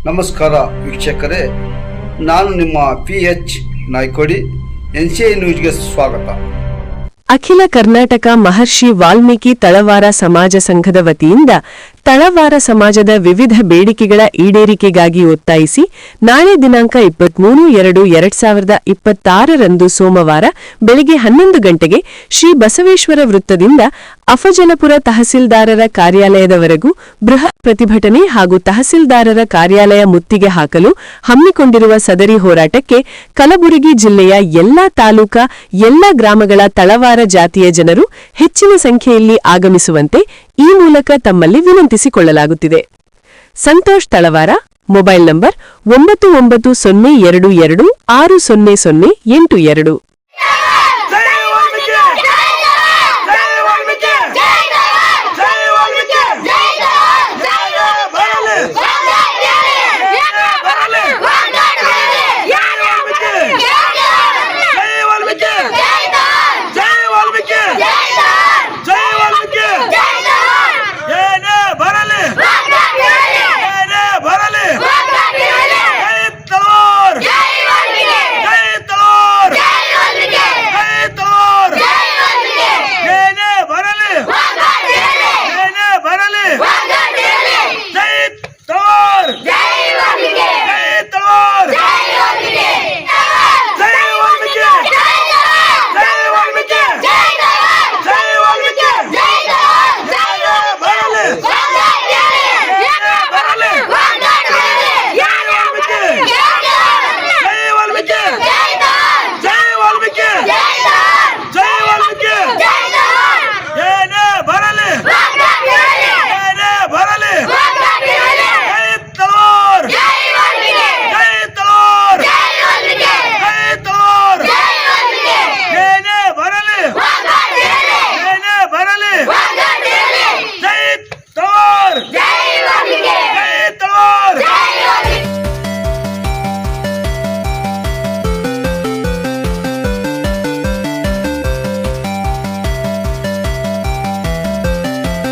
ನಮಸ್ಕಾರ ವೀಕ್ಷಕರೇ, ನಾನು ನಿಮ್ಮ PH ನಾಯ್ಕೋಡಿ. NCI ನ್ಯೂಸ್ಗೆ ಸ್ವಾಗತ. ಅಖಿಲ ಕರ್ನಾಟಕ ಮಹರ್ಷಿ ವಾಲ್ಮೀಕಿ ತಳವಾರ ಸಮಾಜ ಸಂಘದ ವತಿಯಿಂದ ತಳವಾರ ಸಮಾಜದ ವಿವಿಧ ಬೇಡಿಕೆಗಳ ಈಡೇರಿಕೆಗಾಗಿ ಒತ್ತಾಯಿಸಿ ನಾಳೆ ದಿನಾಂಕ 23/2/2026 ಸೋಮವಾರ ಬೆಳಗ್ಗೆ 11 ಗಂಟೆಗೆ ಶ್ರೀ ಬಸವೇಶ್ವರ ವೃತ್ತದಿಂದ ಅಫಜಲಪುರ ತಹಸೀಲ್ದಾರರ ಕಾರ್ಯಾಲಯದವರೆಗೂ ಬೃಹತ್ ಪ್ರತಿಭಟನೆ ಹಾಗೂ ತಹಸೀಲ್ದಾರರ ಕಾರ್ಯಾಲಯ ಮುತ್ತಿಗೆ ಹಾಕಲು ಹಮ್ಮಿಕೊಂಡಿರುವ ಸದರಿ ಹೋರಾಟಕ್ಕೆ ಕಲಬುರಗಿ ಜಿಲ್ಲೆಯ ಎಲ್ಲಾ ತಾಲೂಕಾ ಎಲ್ಲಾ ಗ್ರಾಮಗಳ ತಳವಾರ ಜಾತಿಯ ಜನರು ಹೆಚ್ಚಿನ ಸಂಖ್ಯೆಯಲ್ಲಿ ಆಗಮಿಸುವಂತೆ ಈ ಮೂಲಕ ತಮ್ಮಲ್ಲಿ ವಿನಂತಿಸಿಕೊಳ್ಳಲಾಗುತ್ತಿದೆ. ಸಂತೋಷ್ ತಳವಾರ, ಮೊಬೈಲ್ ನಂಬರ್ 9902260082.